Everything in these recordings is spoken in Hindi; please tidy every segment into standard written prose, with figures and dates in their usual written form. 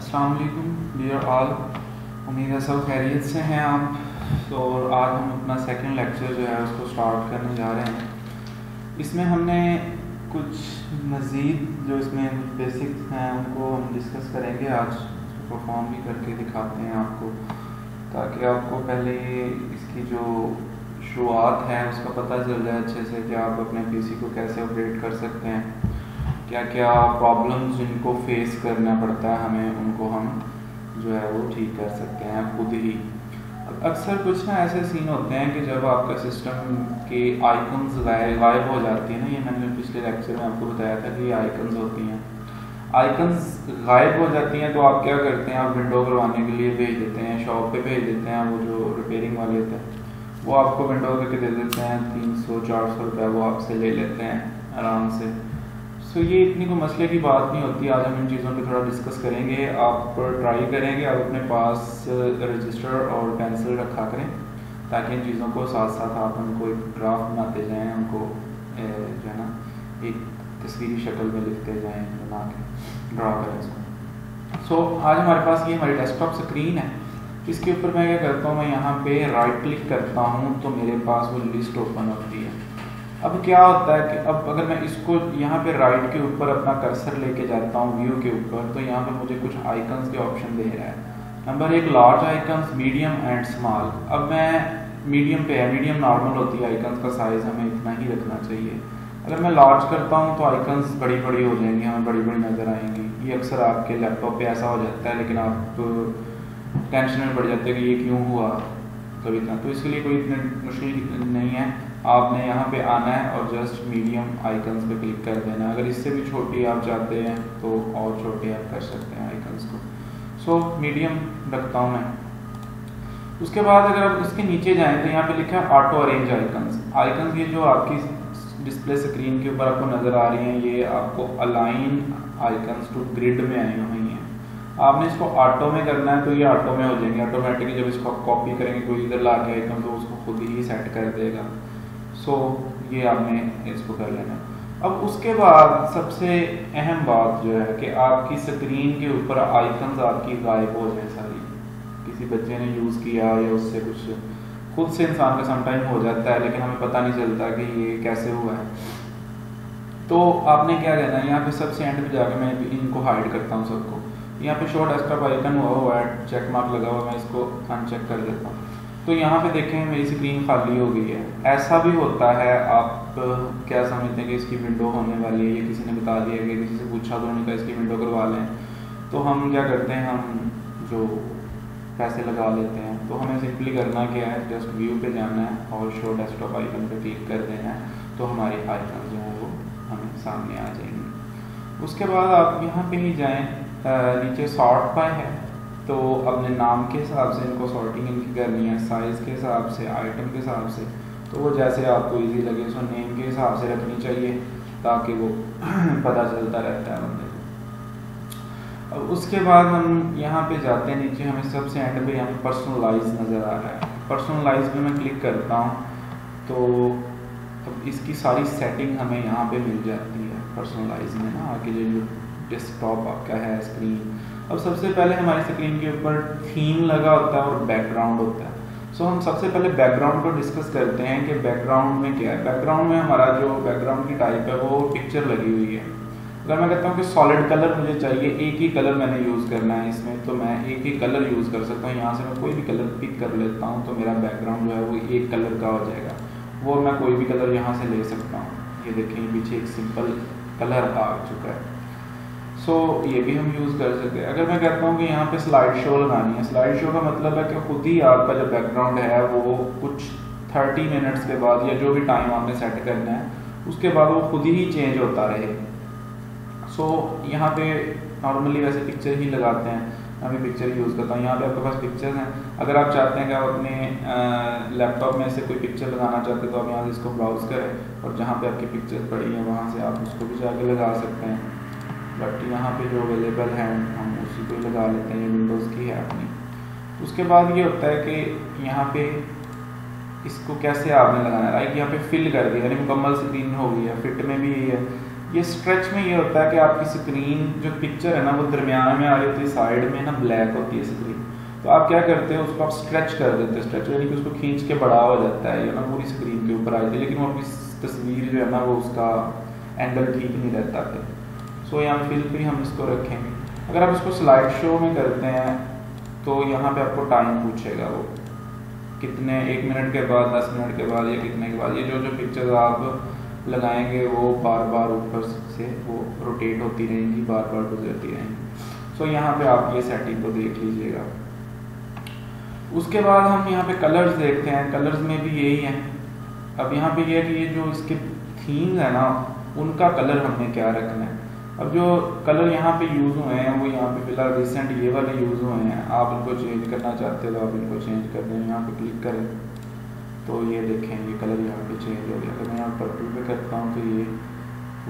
अस्सलाम वालेकुम डियर ऑल। उम्मीद है सब खैरियत से हैं आप। तो आज हम अपना सेकंड लेक्चर जो है उसको स्टार्ट करने जा रहे हैं। इसमें हमने कुछ मज़ीद जो इसमें बेसिक्स हैं उनको हम डिस्कस करेंगे आज, उसको परफॉर्म भी करके दिखाते हैं आपको, ताकि आपको पहले इसकी जो शुरुआत है उसका पता चल जाए अच्छे से कि आप अपने पीसी को कैसे ऑपरेट कर सकते हैं, क्या क्या प्रॉब्लम्स जिनको फेस करना पड़ता है हमें, उनको हम जो है वो ठीक कर सकते हैं खुद ही। अक्सर कुछ ना ऐसे सीन होते हैं कि जब आपका सिस्टम के आइकन्स गायब हो जाती है ना, ये मैंने पिछले लेक्चर में आपको बताया था कि ये आइकन्स होती हैं, आइकन्स गायब हो जाती हैं तो आप क्या करते हैं, आप विंडो करवाने के लिए भेज देते हैं, शॉप पे भेज देते हैं, वो जो रिपेयरिंग वाले होते हैं वो आपको विंडो करके दे देते हैं, 300-400 रुपये वो आपसे ले लेते हैं आराम से। सो ये इतनी कोई मसले की बात नहीं होती। आज हम इन चीज़ों पे थोड़ा डिस्कस करेंगे। आप ट्राई करेंगे, आप अपने पास रजिस्टर और पेंसिल रखा करें ताकि इन चीज़ों को साथ साथ आप उनको एक ड्राफ्ट बनाते जाएं, उनको जो है ना एक तस्वीरी शक्ल में लिखते जाएं, बना के ड्रा करें इसको। सो आज हमारे पास ये हमारी डेस्कटॉप स्क्रीन है। इसके ऊपर मैं क्या करता हूँ, मैं यहाँ पे राइट क्लिक करता हूँ तो मेरे पास वो लिस्ट ओपन होती है। अब क्या होता है कि अब अगर मैं इसको यहाँ पे राइट के ऊपर अपना कर्सर लेके जाता हूँ व्यू के ऊपर, तो यहाँ पे मुझे कुछ आइकन्स के ऑप्शन दे रहा है। Number 1 large icons, medium and small. अब मैं मीडियम पे है, मीडियम नॉर्मल होती है, आइकन्स का साइज हमें इतना ही रखना चाहिए। अगर मैं लार्ज करता हूँ तो आइकन्स बड़ी बड़ी हो जाएंगी, हमें बड़ी बड़ी नज़र आएंगी। ये अक्सर आपके लैपटॉप पे ऐसा हो जाता है, लेकिन आप टेंशन में पड़ जाते हैं कि ये क्यों हुआ कभी इतना। तो इसके लिए कोई इतनी मुश्किल नहीं है, आपने यहाँ पे आना है और जस्ट मीडियम आइकन्स पे क्लिक कर देना है। अगर इससे भी छोटी आप चाहते हैं तो और छोटे आप कर सकते हैं आइकन्स को। सो मीडियम रखता हूँ मैं। उसके बाद अगर आप इसके नीचे जाएं तो यहाँ पे लिखा है ऑटो अरेंज आइकन्स। आइकन्स ये जो आपकी डिस्प्ले स्क्रीन के ऊपर आपको नज़र आ रही हैं, ये आपको अलाइन आइकन्स टू ग्रिड में आई हुई हैं। आपने इसको ऑटो में करना है तो ये ऑटो में हो जाएंगे ऑटोमेटिकली। जब इसको कॉपी करेंगे कोई इधर ला के आइकन तो उसको खुद ही सेट कर देगा। सो ये आपने इसको कर लेना। अब उसके बाद सबसे अहम बात जो है कि आपकी स्क्रीन के ऊपर आइकन्स आपकी गायब हो जाए सारी। किसी बच्चे ने यूज़ किया या उससे कुछ खुद से इंसान का समटाइम हो जाता है, लेकिन हमें पता नहीं चलता कि ये कैसे हुआ है। तो आपने क्या करना है, यहाँ पे सबसे एंड पे जाकर मैं इनको हाइड करता हूँ सबको। यहाँ पे शो डेस्कटॉप आइकन हुआ है, चेक मार्क लगा हुआ, मैं इसको अनचेक कर देता हूँ। तो यहाँ पे देखें मेरी स्क्रीन खाली हो गई है। ऐसा भी होता है, आप क्या समझते हैं कि इसकी विंडो होने वाली है, ये किसी ने बता दिया कि किसी से पूछा तो उन्होंने कहा इसकी विंडो करवा लें। तो हम क्या करते हैं, हम जो पैसे लगा लेते हैं। तो हमें सिंपली करना क्या है, जस्ट व्यू पे जाना है और शो डेस्कटॉप आइकन पे क्लिक कर देना है, तो हमारी आइकन जो है वो हमें सामने आ जाएंगी। उसके बाद आप यहाँ पे ही जाएँ, नीचे सॉर्ट बाय है, तो अपने नाम के हिसाब से इनको सॉर्टिंग इनकी करनी है, साइज़ के हिसाब से, आइटम के हिसाब से। तो वो जैसे आपको इजी लगे, सो नेम के हिसाब से रखनी चाहिए ताकि वो पता चलता रहता है बंदे को। अब उसके बाद हम यहाँ पे जाते हैं नीचे, हमें सबसे एंड पे यहाँ पे पर्सनलाइज नज़र आ रहा है। पर्सनलाइज पे मैं क्लिक करता हूँ तो अब इसकी सारी सेटिंग हमें यहाँ पे मिल जाती है पर्सनलाइज में ना, आके जो डेस्कटॉप आपका है स्क्रीन। अब सबसे पहले हमारी स्क्रीन के ऊपर थीम लगा होता है और बैकग्राउंड होता है। सो हम सबसे पहले बैकग्राउंड को डिस्कस करते हैं कि बैकग्राउंड में क्या है। बैकग्राउंड में हमारा जो बैकग्राउंड की टाइप है वो पिक्चर लगी हुई है। अगर मैं कहता हूँ कि सॉलिड कलर मुझे चाहिए, एक ही कलर मैंने यूज़ करना है इसमें, तो मैं एक ही कलर यूज़ कर सकता हूँ। यहाँ से मैं कोई भी कलर पिक कर लेता हूँ तो मेरा बैकग्राउंड जो है वो एक कलर का हो जाएगा। वो मैं कोई भी कलर यहाँ से ले सकता हूँ। ये देखें पीछे एक सिंपल कलर आ चुका है। सो ये भी हम यूज़ कर सकते हैं। अगर मैं कहता हूँ कि यहाँ पे स्लाइड शो लगानी है, स्लाइड शो का मतलब है कि खुद ही आपका जो बैकग्राउंड है वो कुछ 30 मिनट्स के बाद या जो भी टाइम आपने सेट करना है उसके बाद वो खुद ही चेंज होता रहे। सो यहाँ पे नॉर्मली वैसे पिक्चर ही लगाते हैं, मैं भी पिक्चर यूज़ करता हूँ। यहाँ पे आपके पास पिक्चर्स हैं। अगर आप चाहते हैं कि आप अपने लैपटॉप में से कोई पिक्चर लगाना चाहते हैं तो आप यहाँ से इसको ब्राउज़ करें और जहाँ पे आपकी पिक्चर पड़ी है वहाँ से आप उसको भी जाके लगा सकते हैं। बट यहाँ पे जो अवेलेबल है हम उसी को ही लगा लेते हैं, ये विंडोज़ की है अपनी। उसके बाद ये होता है कि यहाँ पे इसको कैसे आपने लगाना है, लाइक यहाँ पे फिल कर दिया यानी मुकम्मल स्क्रीन हो गई है। फिट में भी यही है, ये स्ट्रेच में ये होता है कि आपकी स्क्रीन जो पिक्चर है ना वो दरमियान में आ रही होती है, साइड में ना ब्लैक होती है स्क्रीन। तो आप क्या करते हैं, उसको आप स्ट्रेच कर देते हैं, स्ट्रेच यानी कि उसको खींच के बड़ा हो जाता है, ये ना पूरी स्क्रीन के ऊपर आ जाती है, लेकिन वो अपनी तस्वीर जो है ना वो उसका एंगल ठीक नहीं रहता फिर। सो यहाँ फिर भी हम इसको रखेंगे। अगर आप इसको स्लाइड शो में करते हैं तो यहाँ पे आपको टाइम पूछेगा, वो कितने 1 मिनट के बाद, 10 मिनट के बाद या कितने के बाद, ये जो पिक्चर्स आप लगाएंगे वो बार बार ऊपर से वो रोटेट होती रहेंगी, बार बार गुजरती रहेंगी। सो यहाँ पे आप ये सेटिंग को देख लीजिएगा। उसके बाद हम यहाँ पे कलर्स देखते हैं। कलर्स में भी यही है। अब यहाँ पे ये है कि ये जो इसके थीम्स है ना उनका कलर हमने क्या रखना है। अब जो कलर यहाँ पे यूज़ हुए हैं वो यहाँ पे फिलहाल रिसेंट ये वाले यूज़ हुए हैं। आप इनको चेंज करना चाहते हो तो आप इनको चेंज कर दें, यहाँ पे क्लिक करें तो ये देखें ये कलर यहाँ पे चेंज हो गया। अगर मैं यहाँ पर्पल पे करता हूँ तो ये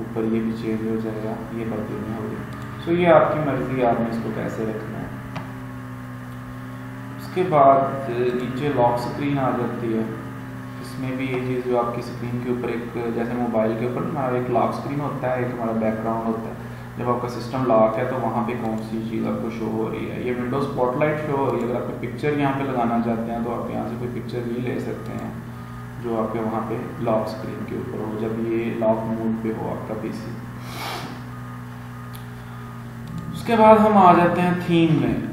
ऊपर ये भी चेंज हो जाएगा, ये पर्पल में हो गया। सो ये आपकी मर्जी, आपने इसको कैसे रखना है। उसके बाद नीचे लॉक स्क्रीन आ जाती है। इसमें भी ये चीज़ जो आपकी स्क्रीन के ऊपर एक, जैसे मोबाइल के ऊपर हमारा एक लॉक स्क्रीन होता है, एक हमारा बैकग्राउंड होता है। जब आपका सिस्टम लॉक है तो वहाँ पे कौन सी चीज़ आपको शो हो रही है, ये विंडोज स्पॉटलाइट शो हो रही है। अगर आप पिक्चर यहाँ पे लगाना चाहते हैं तो आप यहाँ से कोई पिक्चर भी ले सकते हैं जो आपके वहाँ पे लॉक स्क्रीन के ऊपर हो, जब ये लॉक मोड पे हो आपका पीसी। उसके बाद हम आ जाते हैं थीम में।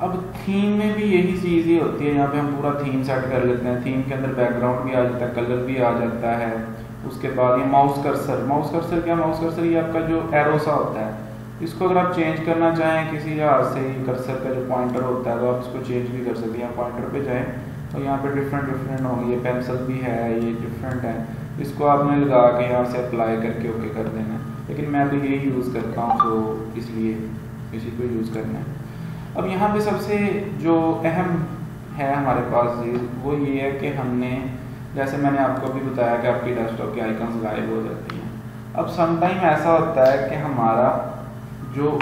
अब थीम में भी यही चीज़ ही होती है, यहाँ पे हम पूरा थीम सेट कर लेते हैं। थीम के अंदर बैकग्राउंड भी आ जाता है, कलर भी आ जाता है। उसके बाद ये माउस कर्सर, माउस कर्सर क्या, माउस कर्सर ये आपका जो एरो सा होता है, इसको अगर आप चेंज करना चाहें किसी जहाँ से, कर्सर का जो पॉइंटर होता है तो आप इसको चेंज भी कर सकते हैं। पॉइंटर पे जाएँ तो यहाँ पे डिफरेंट होंगे, ये पेंसिल भी है, ये डिफरेंट है। इसको आपने लगा के यहाँ से अप्लाई करके ओके कर देना है, लेकिन मैं तो यही यूज़ करता हूँ तो इसलिए इसी को यूज़ करना है। अब यहाँ पे सबसे जो अहम है हमारे पास चीज़ वो ये है कि हमने, जैसे मैंने आपको अभी बताया कि आपकी डेस्कटॉप की आइकन्स गायब हो जाती हैं। अब समटाइम ऐसा होता है कि हमारा जो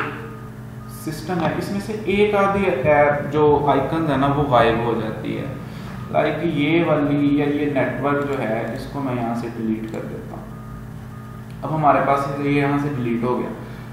सिस्टम है इसमें से एक आधी ऐप जो आइकन्स है ना वो गायब हो जाती है। लाइक ये वाली या ये नेटवर्क जो है इसको मैं यहाँ से डिलीट कर देता हूँ। अब हमारे पास ये यहाँ से डिलीट हो गया।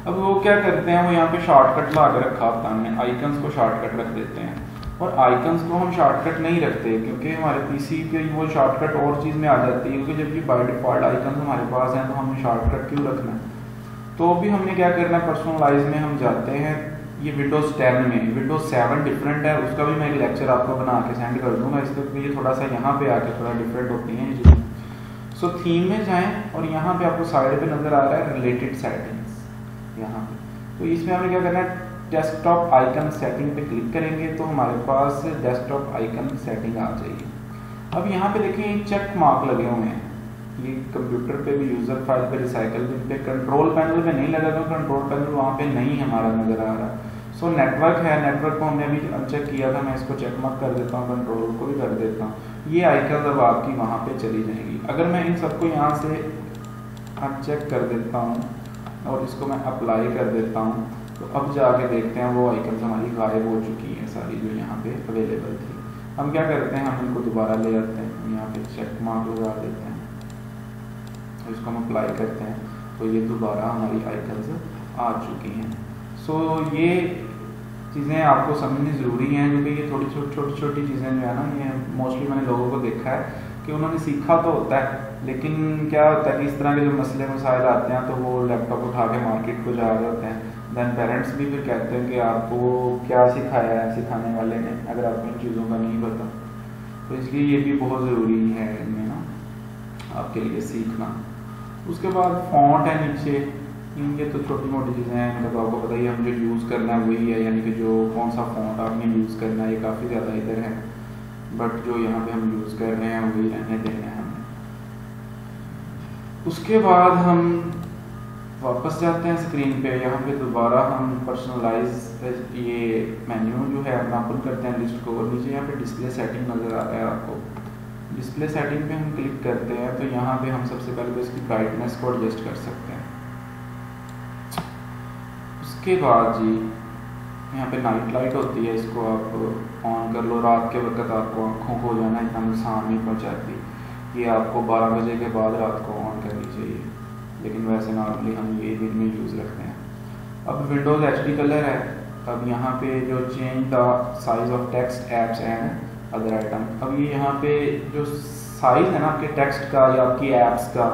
अब वो क्या करते हैं, वो यहाँ पे शॉर्टकट ला के रखा होता है, आइकन्स को शॉर्टकट रख देते हैं। और आइकन्स को हम शॉर्टकट नहीं रखते क्योंकि हमारे पीसी पे वो शॉर्टकट और चीज़ में आ जाती है, क्योंकि जबकि बाय डिफॉल्ट आइकन्स हमारे पास हैं तो हमें शॉर्टकट क्यों रखना है। तो भी हमने क्या करना है, पर्सनलाइज में हम जाते हैं। ये विंडोज़ 10 में, विंडोज़ 7 डिफरेंट है, उसका भी मैं एक लेक्चर आपको बना के सेंड कर दूँगा। इसलिए ये थोड़ा सा यहाँ पे आके थोड़ा डिफरेंट होती हैं ये चीज़ें। सो थीम में जाएँ और यहाँ पे आपको साइड पे नज़र आ रहा है रिलेटेड सेटिंग्स, यहाँ पे। तो इसमें हमें क्या करना है, डेस्कटॉप आइकन सेटिंग पे क्लिक करेंगे तो हमारे पास डेस्कटॉप आइकन सेटिंग आ जाएगी। अब यहाँ पे देखिए चेक मार्क लगे हुए हैं, ये कंप्यूटर पे भी, यूज़र फाइल पे, रिसाइकल बिन पे, कंट्रोल पैनल पे नहीं लगा तो कंट्रोल पैनल वहाँ पे नहीं हमारा नज़र आ रहा। सो नेटवर्क है, नेटवर्क को हमने अभी अनचेक किया था, मैं इसको चेक मार्क कर देता हूँ, कंट्रोल को भी कर देता हूँ। ये आइकन अब आपकी वहाँ पे चली जाएंगी। अगर मैं इन सबको यहाँ से अनचेक कर देता हूँ और इसको मैं अप्लाई कर देता हूँ तो अब जाके देखते हैं वो आइकन्स हमारी गायब हो चुकी हैं सारी जो यहाँ पे अवेलेबल थी। हम क्या करते हैं, हम इनको दोबारा ले आते हैं, यहाँ पे चेक मार्क लगा देते हैं और इसको हम अप्लाई करते हैं तो ये दोबारा हमारी आइकन्स आ चुकी हैं। सो ये चीज़ें आपको समझनी ज़रूरी हैं क्योंकि ये थोड़ी छोटी चीज़ें जो है ना, ये मोस्टली मैंने लोगों को देखा है कि उन्होंने सीखा तो होता है, लेकिन क्या होता है कि इस तरह के जो मसले मसाइल आते हैं तो वो लैपटॉप उठा के मार्केट को जा रहे होते हैं। दैन पेरेंट्स भी फिर कहते हैं कि आपको क्या सिखाया है सिखाने वाले ने, अगर आपको इन चीज़ों का नहीं पता। तो इसलिए ये भी बहुत ज़रूरी है इनमें ना आपके लिए सीखना। उसके बाद फॉन्ट है नीचे, ये तो छोटी मोटी चीज़ें हैं, मतलब तो आपको पता ही है हम जो यूज़ करना है वही है, यानी कि जो कौन सा फॉन्ट आपने यूज़ करना है ये काफ़ी ज़्यादा इधर है, बट जो यहाँ पे हम यूज़ कर रहे हैं वही रहने देना है हमें। उसके बाद हम वापस जाते हैं स्क्रीन पे, यहाँ पे दोबारा हम पर्सनलाइज ये मेन्यू जो है अपना ओपन करते हैं लिस्ट को, और नीचे यहाँ पे डिस्प्ले सेटिंग नज़र आ रहा है आपको। डिस्प्ले सेटिंग पे हम क्लिक करते हैं तो यहाँ पे हम सबसे पहले तो इसकी ब्राइटनेस को एडजस्ट कर सकते हैं। उसके बाद जी यहाँ पे नाइट लाइट होती है, इसको आप ऑन कर लो। रात के वक्त आपको आँखों को जाना इतना नुकसान नहीं पहुँचाती, ये आपको 12 बजे के बाद रात को ऑन करनी चाहिए। लेकिन वैसे नॉर्मली हम ये विन में यूज़ रखते हैं। अब विंडोज़ एचडी कलर है। अब यहाँ पे जो change the size of text apps and other item, अब ये यहाँ पे जो साइज़ है ना आपके टेक्स्ट का या आपकी एप्स का,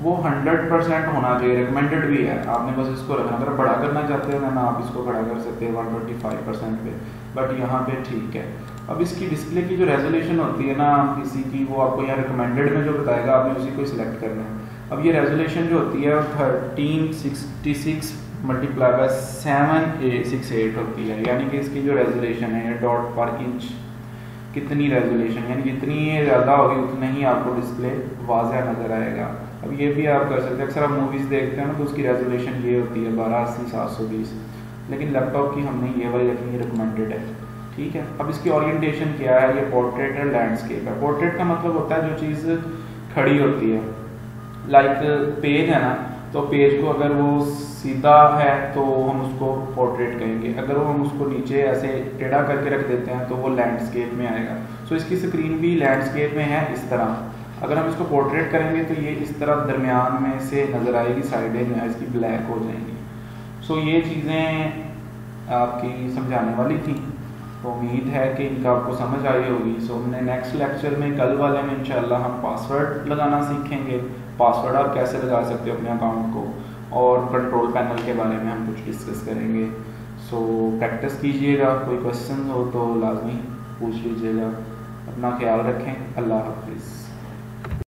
वो 100% होना चाहिए। रिकमेंडेड भी है, आपने बस इसको रखना। अगर बड़ा करना चाहते हो ना आप इसको बड़ा कर सकते हैं 125% पे, बट यहाँ पे ठीक है। अब इसकी डिस्प्ले की जो रेजोल्यूशन होती है ना किसी की, वो आपको यहाँ रिकमेंडेड में जो बताएगा आपने उसी को सिलेक्ट करना है। अब ये रेजोल्यूशन जो होती है 1366 मल्टीप्लाई बाय 768 होती है, यानी कि इसकी जो रेजोल्यूशन है डॉट पर इंच कितनी रेजोल्यूशन, यानी जितनी ये ज़्यादा होगी उतना ही आपको डिस्प्ले वाज़ह नज़र आएगा। अब ये भी आप कर सकते हैं। अक्सर आप मूवीज़ देखते हैं ना तो उसकी रेजोल्यूशन ये होती है 1280x720, लेकिन लैपटॉप की हमने ये वाली रखनी है, रिकमेंडेड है। ठीक है। अब इसकी ओरिएंटेशन क्या है, ये पोर्ट्रेट है, लैंडस्केप है। पोर्ट्रेट का मतलब होता है जो चीज़ खड़ी होती है, लाइक पेज है ना, तो पेज को अगर वो सीधा है तो हम उसको पोर्ट्रेट कहेंगे, अगर वो हम उसको नीचे ऐसे टेढ़ा करके रख देते हैं तो वो लैंडस्केप में आएगा। सो इसकी स्क्रीन भी लैंडस्केप में है इस तरह। अगर हम इसको पोर्ट्रेट करेंगे तो ये इस तरह दरमियान में से नज़र आएगी, साइडें जो है इसकी ब्लैक हो जाएंगी। सो ये चीज़ें आपकी समझाने वाली थी, तो उम्मीद है कि इनका आपको समझ आई होगी। सो हमने नेक्स्ट लेक्चर में, कल वाले में इंशाल्लाह हम पासवर्ड लगाना सीखेंगे। पासवर्ड आप कैसे लगा सकते हो अपने अकाउंट को, और कंट्रोल पैनल के बारे में हम कुछ डिस्कस करेंगे। सो प्रैक्टिस कीजिएगा, कोई क्वेश्चन हो तो लाजमी पूछ लीजिएगा। अपना ख्याल रखें। अल्लाह हाफिज़।